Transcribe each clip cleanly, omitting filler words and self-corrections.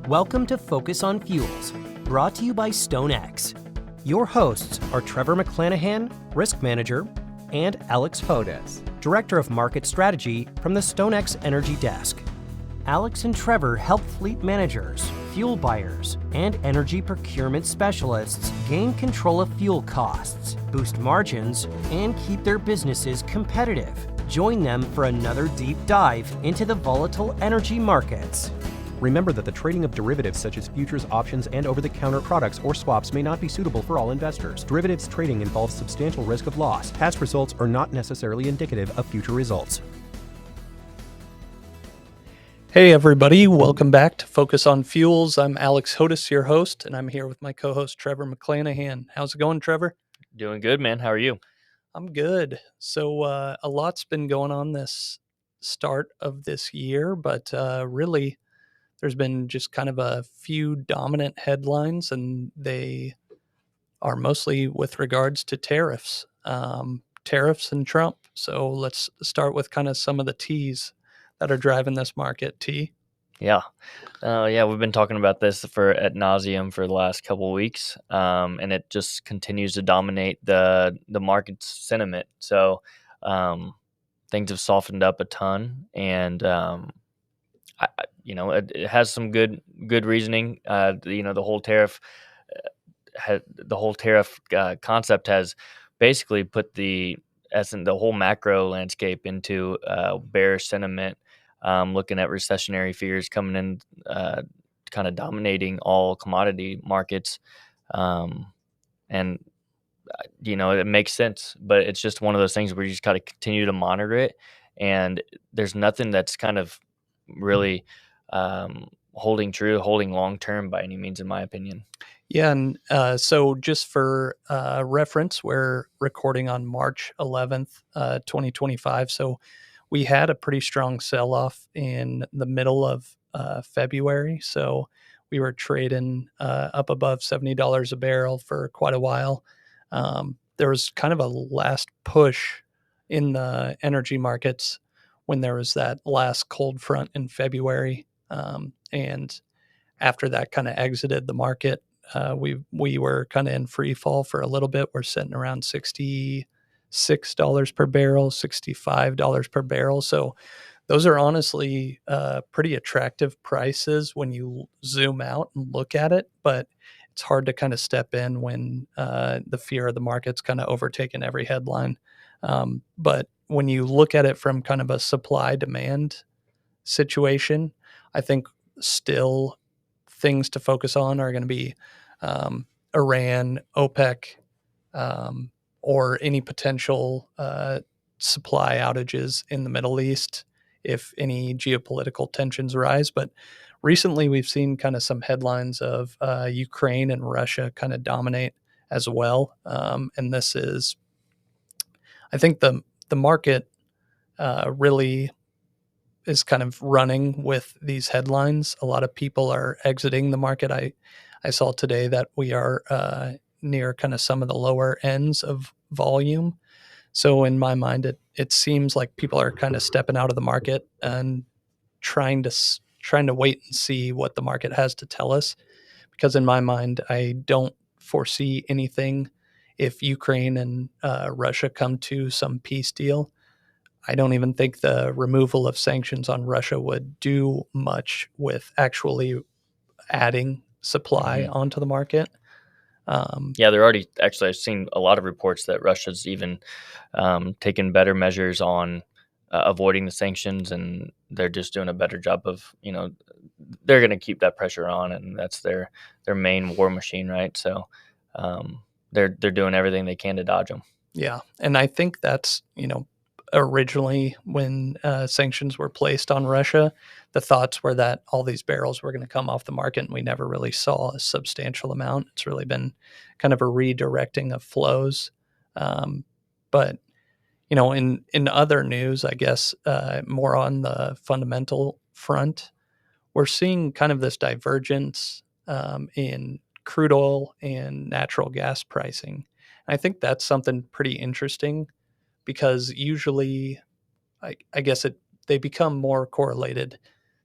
Welcome to Focus on Fuels, brought to you by StoneX. Your hosts are Trevor McClanahan, Risk Manager, and Alex Fodes, Director of Market Strategy from the StoneX Energy Desk. Alex and Trevor help fleet managers, fuel buyers, and energy procurement specialists gain control of fuel costs, boost margins, and keep their businesses competitive. Join them for another deep dive into the volatile energy markets. Remember that the trading of derivatives such as futures, options, and over-the-counter products or swaps may not be suitable for all investors. Derivatives trading involves substantial risk of loss. Past results are not necessarily indicative of future results. Hey everybody, welcome back to Focus on Fuels. I'm Alex Fodes, your host, and I'm here with my co-host Trevor McClanahan. How's it going, Trevor? Doing good, man. How are you? I'm good. So a lot's been going on this start of this year, but really there's been just kind of a few dominant headlines, and they are mostly with regards to tariffs, tariffs and Trump. So let's start with kind of some of the T's that are driving this market. Yeah. We've been talking about this for ad nauseum for the last couple of weeks, and it just continues to dominate the market's sentiment. So things have softened up a ton, and it has some good reasoning. The whole tariff concept has basically put the whole macro landscape into bearish sentiment. Looking at recessionary fears coming in, kind of dominating all commodity markets, and it makes sense. But it's just one of those things where you just got to continue to monitor it, and there's nothing that's kind of really holding long term by any means, in my opinion. Yeah, and so just for reference, we're recording on March 11th, 2025. So we had a pretty strong sell-off in the middle of February. So we were trading up above $70 a barrel for quite a while. There was kind of a last push in the energy markets when there was that last cold front in February. And after that kind of exited the market, we were kind of in free fall for a little bit. We're sitting around $66 per barrel, $65 per barrel. So those are honestly pretty attractive prices when you zoom out and look at it, but it's hard to kind of step in when the fear of the market's kind of overtaken every headline. But when you look at it from kind of a supply demand situation, I think still things to focus on are going to be Iran, OPEC, or any potential supply outages in the Middle East if any geopolitical tensions rise. But recently we've seen kind of some headlines of Ukraine and Russia kind of dominate as well. And this is, I think the market really is kind of running with these headlines. A lot of people are exiting the market. I saw today that we are near kind of some of the lower ends of volume. So in my mind, it seems like people are kind of stepping out of the market and trying to wait and see what the market has to tell us. Because in my mind, I don't foresee anything if Ukraine and Russia come to some peace deal. I don't even think the removal of sanctions on Russia would do much with actually adding supply onto the market. They're already actually. I've seen a lot of reports that Russia's even taken better measures on avoiding the sanctions, and they're just doing a better job of, they're going to keep that pressure on, and that's their main war machine, right? So they're doing everything they can to dodge them. Yeah, and I think that's originally when sanctions were placed on Russia, the thoughts were that all these barrels were going to come off the market, and we never really saw a substantial amount. It's really been kind of a redirecting of flows. But in other news, I guess more on the fundamental front, we're seeing kind of this divergence in crude oil and natural gas pricing. And I think that's something pretty interesting, because usually I guess they become more correlated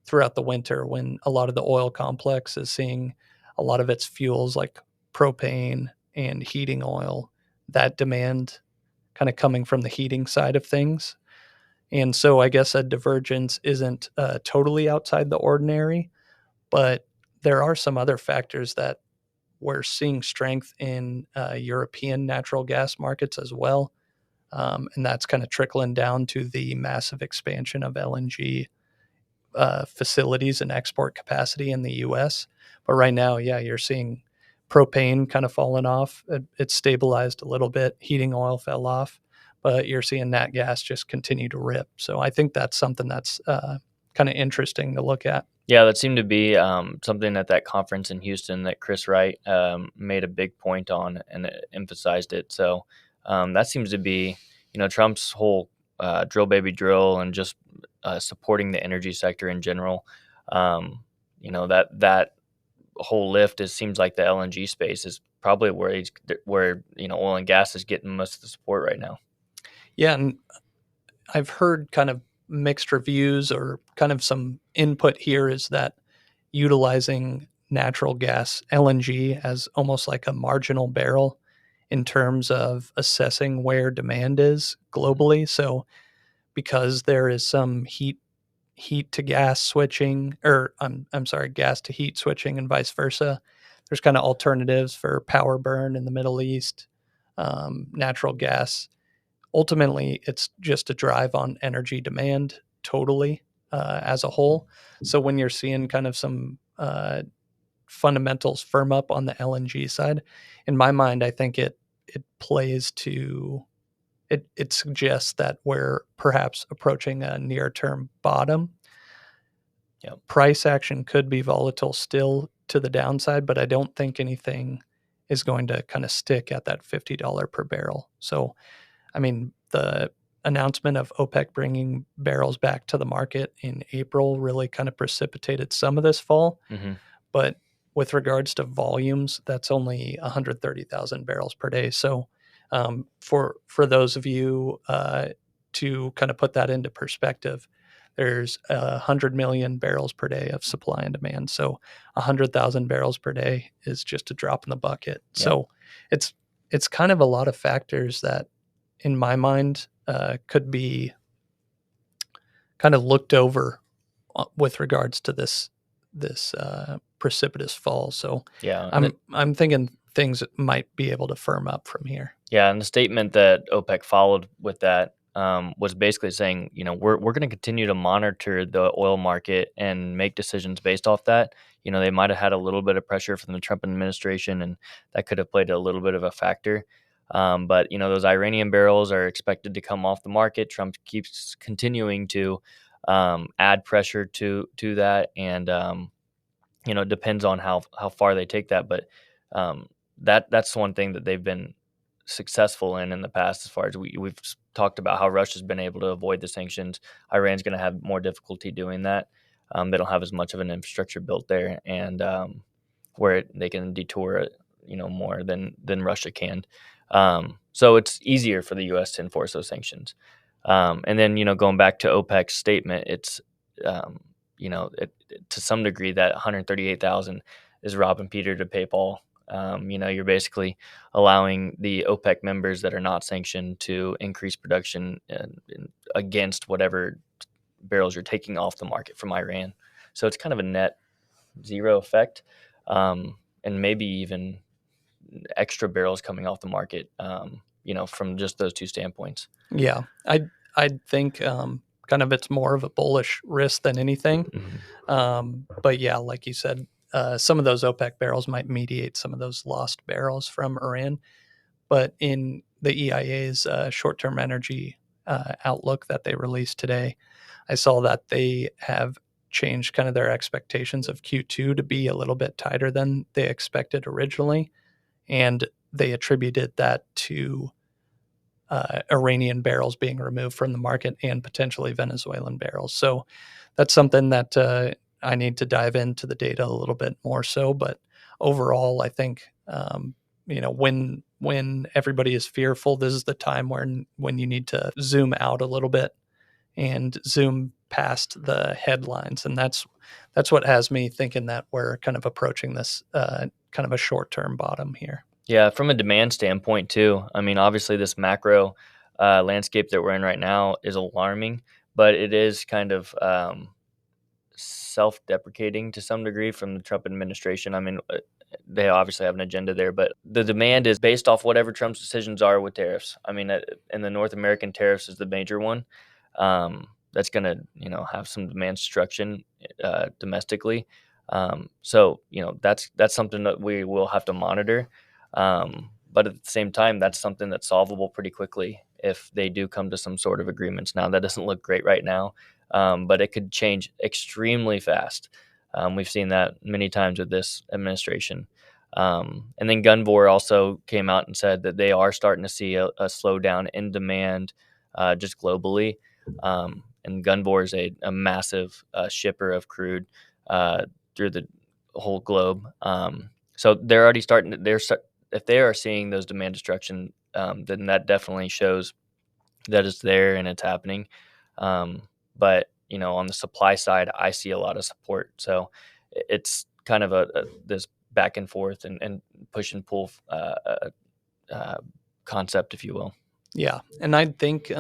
throughout the winter when a lot of the oil complex is seeing a lot of its fuels like propane and heating oil, that demand kind of coming from the heating side of things. And so I guess a divergence isn't totally outside the ordinary, but there are some other factors that we're seeing strength in European natural gas markets as well. And that's kind of trickling down to the massive expansion of LNG facilities and export capacity in the US. But right now, yeah, you're seeing propane kind of falling off. It's stabilized a little bit. Heating oil fell off, but you're seeing nat gas just continue to rip. So I think that's something that's kind of interesting to look at. Yeah, that seemed to be something at that conference in Houston that Chris Wright made a big point on and emphasized it. So that seems to be, Trump's whole drill baby drill and just supporting the energy sector in general. That whole lift seems like the LNG space is probably where oil and gas is getting most of the support right now. Yeah, and I've heard kind of mixed reviews, or kind of some input here is that utilizing natural gas LNG as almost like a marginal barrel in terms of assessing where demand is globally. So because there is some heat to gas switching, or I'm sorry, gas to heat switching and vice versa, there's kind of alternatives for power burn in the Middle East, natural gas. Ultimately, it's just a drive on energy demand totally as a whole. So when you're seeing kind of some fundamentals firm up on the LNG side, in my mind, I think it plays to it suggests that we're perhaps approaching a near-term bottom. Yep. Price action could be volatile still to the downside, but I don't think anything is going to kind of stick at that $50 per barrel. So I mean, the announcement of OPEC bringing barrels back to the market in April really kind of precipitated some of this fall. Mm-hmm. But with regards to volumes, that's only 130,000 barrels per day. So for those of you to kind of put that into perspective, there's 100 million barrels per day of supply and demand. So 100,000 barrels per day is just a drop in the bucket. Yeah. So it's kind of a lot of factors that, in my mind, could be kind of looked over with regards to this precipitous fall. So Yeah, I'm thinking things might be able to firm up from here. Yeah, and the statement that OPEC followed with that was basically saying, we're going to continue to monitor the oil market and make decisions based off that. They might have had a little bit of pressure from the Trump administration, and that could have played a little bit of a factor. But those Iranian barrels are expected to come off the market. Trump keeps continuing to add pressure to that, and it depends on how far they take that. But that's one thing that they've been successful in the past, as far as we've talked about how Russia's been able to avoid the sanctions. Iran's going to have more difficulty doing that. They don't have as much of an infrastructure built there, and where they can detour it, more than Russia can. So it's easier for the U.S. to enforce those sanctions. And then, going back to OPEC's statement, it's, to some degree that 138,000 is robbing Peter to pay Paul. You're basically allowing the OPEC members that are not sanctioned to increase production against whatever barrels you're taking off the market from Iran. So it's kind of a net zero effect, and maybe even extra barrels coming off the market, from just those two standpoints. Yeah, I think kind of it's more of a bullish risk than anything. Mm-hmm. But yeah, like you said, some of those OPEC barrels might mediate some of those lost barrels from Iran. But in the EIA's short-term energy outlook that they released today, I saw that they have changed kind of their expectations of Q2 to be a little bit tighter than they expected originally. And they attributed that to Iranian barrels being removed from the market and potentially Venezuelan barrels. So that's something that I need to dive into the data a little bit more so. But overall, I think, when everybody is fearful, this is the time when you need to zoom out a little bit and zoom past the headlines, and that's what has me thinking that we're kind of approaching this kind of a short-term bottom here. Yeah, from a demand standpoint too. I mean, obviously this macro landscape that we're in right now is alarming, but it is kind of self-deprecating to some degree from the Trump administration. I mean, they obviously have an agenda there, but the demand is based off whatever Trump's decisions are with tariffs. I mean, and the North American tariffs is the major one. That's going to, have some demand destruction domestically. So, that's something that we will have to monitor. But at the same time, that's something that's solvable pretty quickly if they do come to some sort of agreements. Now, that doesn't look great right now, but it could change extremely fast. We've seen that many times with this administration. And then Gunvor also came out and said that they are starting to see a slowdown in demand just globally. And Gunvor is a massive shipper of crude through the whole globe. So they're already starting to, if they are seeing those demand destruction, then that definitely shows that it's there and it's happening. But on the supply side, I see a lot of support. So it's kind of this back and forth and push and pull concept, if you will. Yeah, and I think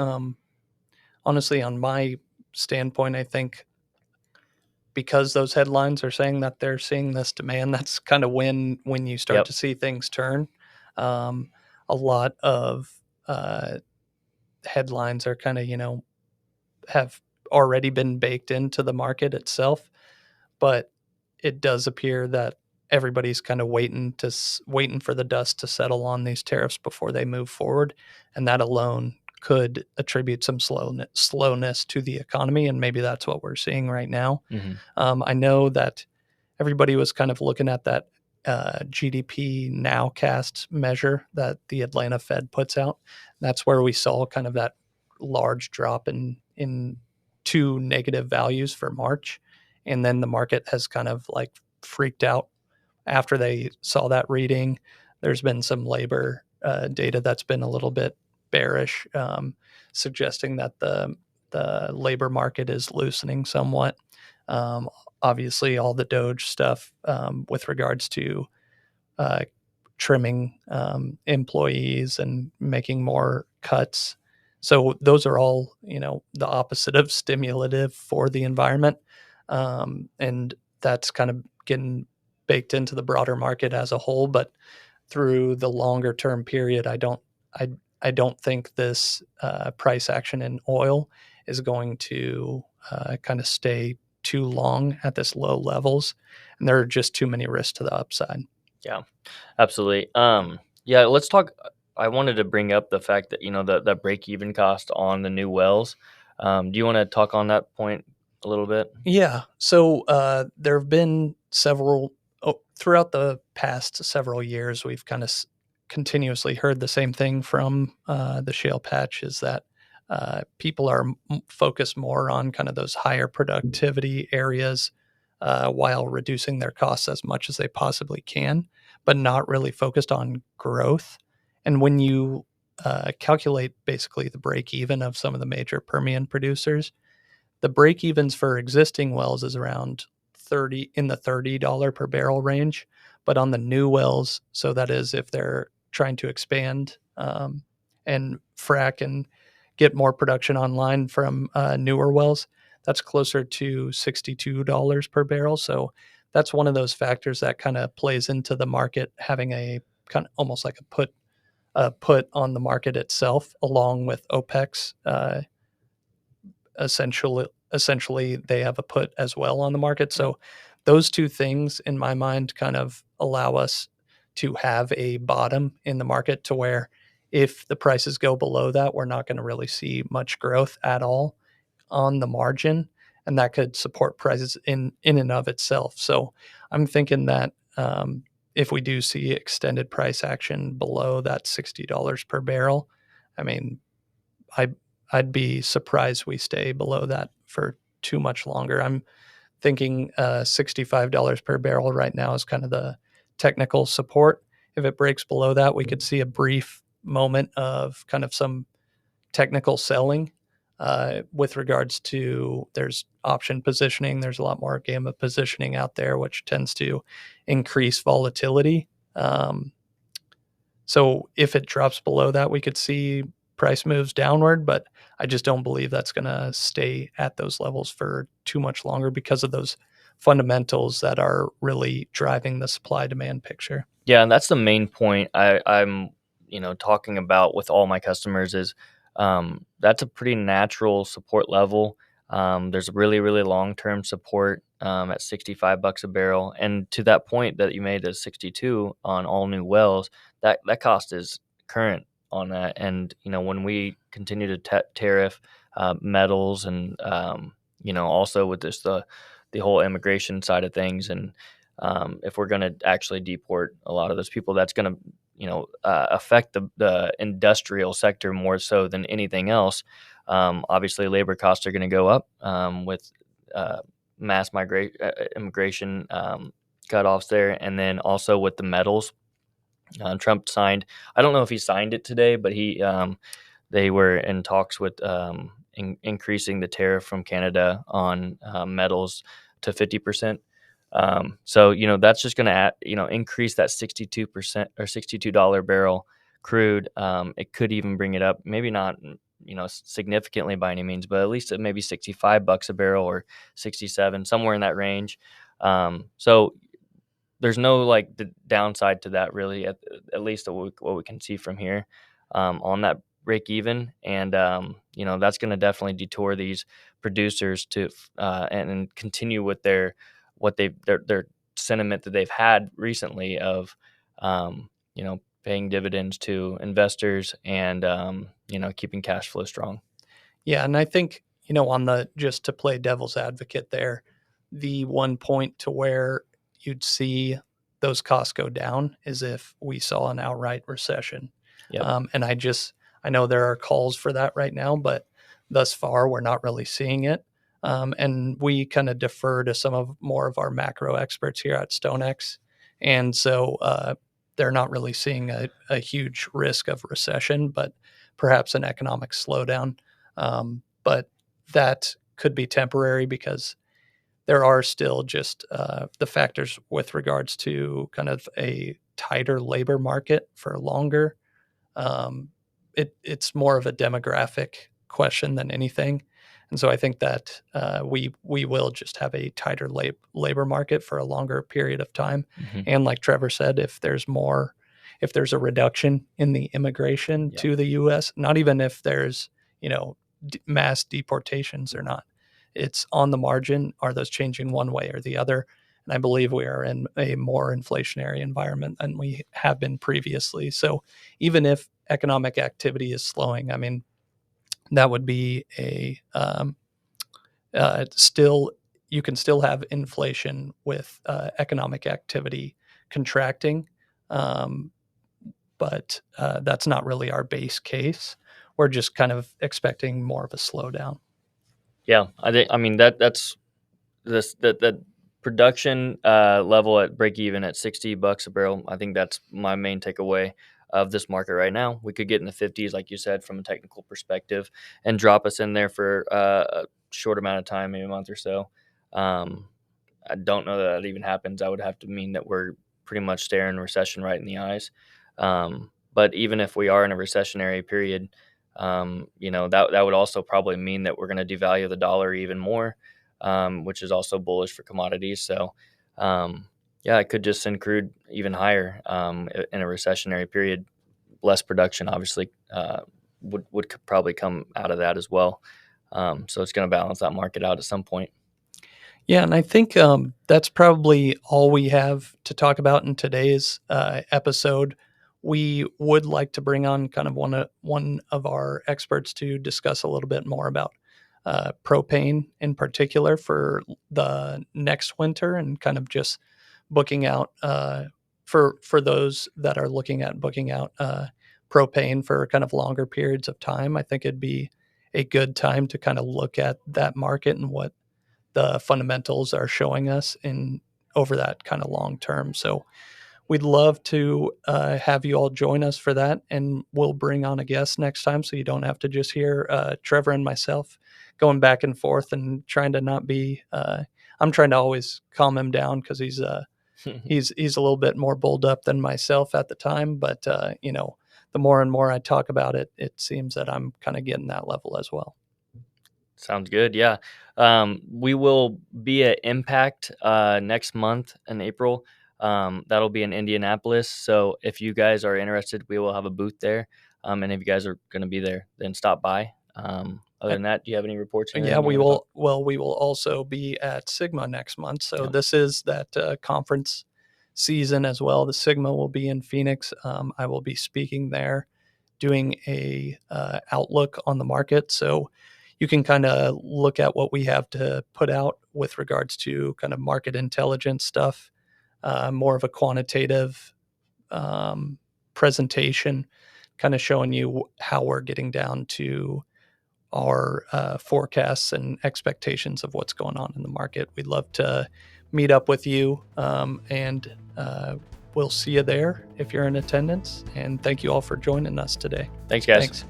honestly, on my standpoint, I think because those headlines are saying that they're seeing this demand, that's kind of when you start to see things turn. A lot of headlines are kind of, have already been baked into the market itself, but it does appear that everybody's kind of waiting for the dust to settle on these tariffs before they move forward, and that alone could attribute some slowness to the economy, and maybe that's what we're seeing right now. Mm-hmm. I know that everybody was kind of looking at that GDP nowcast measure that the Atlanta Fed puts out. That's where we saw kind of that large drop in two negative values for March, and then the market has kind of like freaked out after they saw that reading. There's been some labor data that's been a little bit bearish, suggesting that the labor market is loosening somewhat. Obviously, all the Doge stuff with regards to trimming employees and making more cuts. So those are all, the opposite of stimulative for the environment. And that's kind of getting baked into the broader market as a whole. But through the longer term period, I don't think this price action in oil is going to kind of stay too long at this low levels. And there are just too many risks to the upside. Yeah, absolutely. Yeah, let's talk. I wanted to bring up the fact that, the break-even cost on the new wells. Do you want to talk on that point a little bit? Yeah. So there have been several throughout the past several years, we've kind of continuously heard the same thing from the shale patch, is that people are focused more on kind of those higher productivity areas while reducing their costs as much as they possibly can, but not really focused on growth. And when you calculate basically the break even of some of the major Permian producers, the break evens for existing wells is around in the $30 per barrel range. But on the new wells, so that is if they're trying to expand and frack and get more production online from newer wells, that's closer to $62 per barrel. So that's one of those factors that kind of plays into the market having a kind of almost like a put on the market itself, along with OPEC's essentially they have a put as well on the market. So those two things in my mind kind of allow us to have a bottom in the market, to where if the prices go below that, we're not going to really see much growth at all on the margin, and that could support prices in and of itself. So I'm thinking that if we do see extended price action below that $60 per barrel, I mean, I'd be surprised we stay below that for too much longer. I'm thinking $65 per barrel right now is kind of the technical support. If it breaks below that, we could see a brief moment of kind of some technical selling. with regards to there's option positioning. There's a lot more gamma positioning out there, which tends to increase volatility. So if it drops below that, we could see price moves downward, but I just don't believe that's going to stay at those levels for too much longer because of those fundamentals that are really driving the supply demand picture. Yeah, and that's the main point I'm talking about with all my customers is that's a pretty natural support level. There's really, really long-term support at $65 a barrel, and to that point that you made, at 62 on all new wells, that cost is current on that. And when we continue to tariff metals, and also with this the whole immigration side of things, and if we're going to actually deport a lot of those people, that's going to affect the industrial sector more so than anything else. Obviously, labor costs are going to go up with mass immigration cutoffs there, and then also with the metals. Trump signed. I don't know if he signed it today, but they were in talks with increasing the tariff from Canada on metals to 50%. So that's just going to increase that 62% or $62 barrel crude. It could even bring it up, maybe not significantly by any means, but at least at maybe $65 a barrel or 67, somewhere in that range. So there's no the downside to that really, at least what we can see from here on that break even. And that's going to definitely detour these producers to and continue with their sentiment that they've had recently of paying dividends to investors and keeping cash flow strong. Yeah, and I think on just to play devil's advocate there, the one point to where you'd see those costs go down is if we saw an outright recession. Yep. And I know there are calls for that right now, but thus far we're not really seeing it. And we kind of defer to more of our macro experts here at StoneX. And so they're not really seeing a huge risk of recession, but perhaps an economic slowdown. But that could be temporary because there are still just the factors with regards to kind of a tighter labor market for longer. It's more of a demographic question than anything. And so I think that we will just have a tighter labor market for a longer period of time. Mm-hmm. And like Trevor said, if there's a reduction in the immigration to the U.S., not even if there's mass deportations or not, it's on the margin. Are those changing one way or the other? And I believe we are in a more inflationary environment than we have been previously. So even if economic activity is slowing, I mean, that would be you can still have inflation with economic activity contracting. But that's not really our base case. We're just kind of expecting more of a slowdown. Yeah, that's that production level at break even at $60 a barrel. I think that's my main takeaway of this market right now. We could get in the 50s, like you said, from a technical perspective, and drop us in there for a short amount of time, maybe a month or so. I don't know that even happens. That would have to mean that we're pretty much staring recession right in the eyes. But even if we are in a recessionary period, that would also probably mean that we're going to devalue the dollar even more, which is also bullish for commodities. So, it could just send crude even higher in a recessionary period. Less production, obviously, would probably come out of that as well. So it's going to balance that market out at some point. Yeah, and I think that's probably all we have to talk about in today's episode. We would like to bring on kind of one of our experts to discuss a little bit more about propane in particular for the next winter, and kind of just booking out for those that are looking at booking out propane for kind of longer periods of time. I think it'd be a good time to kind of look at that market and what the fundamentals are showing us in over that kind of long term. So we'd love to have you all join us for that, and we'll bring on a guest next time, so you don't have to just hear Trevor and myself going back and forth and trying to not be. I'm trying to always calm him down because he's he's a little bit more bulled up than myself at the time, but the more and more I talk about it, it seems that I'm kind of getting that level as well. Sounds good. Yeah. We will be at Impact next month in April. That'll be in Indianapolis. So if you guys are interested, we will have a booth there. And if you guys are going to be there, then stop by. Other than that, do you have any reports? Yeah, we will. Well, we will also be at Sigma next month. So this is that conference season as well. The Sigma will be in Phoenix. I will be speaking there, doing a outlook on the market. So you can kind of look at what we have to put out with regards to kind of market intelligence stuff, more of a quantitative presentation, kind of showing you how we're getting down to our forecasts and expectations of what's going on in the market. We'd love to meet up with you, and we'll see you there if you're in attendance. And thank you all for joining us today. Thanks, guys. Thanks.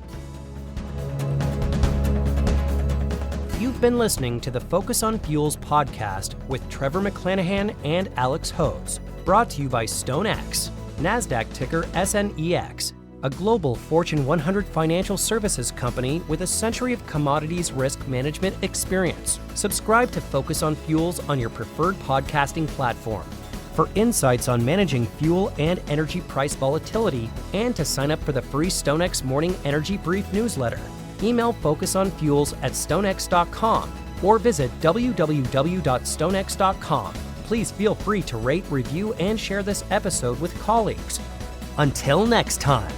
You've been listening to the Focus on Fuels podcast with Trevor McClanahan and Alex Hose, brought to you by StoneX, NASDAQ ticker SNEX, a global Fortune 100 financial services company with a century of commodities risk management experience. Subscribe to Focus on Fuels on your preferred podcasting platform. For insights on managing fuel and energy price volatility, and to sign up for the free StoneX Morning Energy Brief newsletter, email focusonfuels@stonex.com or visit www.stonex.com. Please feel free to rate, review, and share this episode with colleagues. Until next time.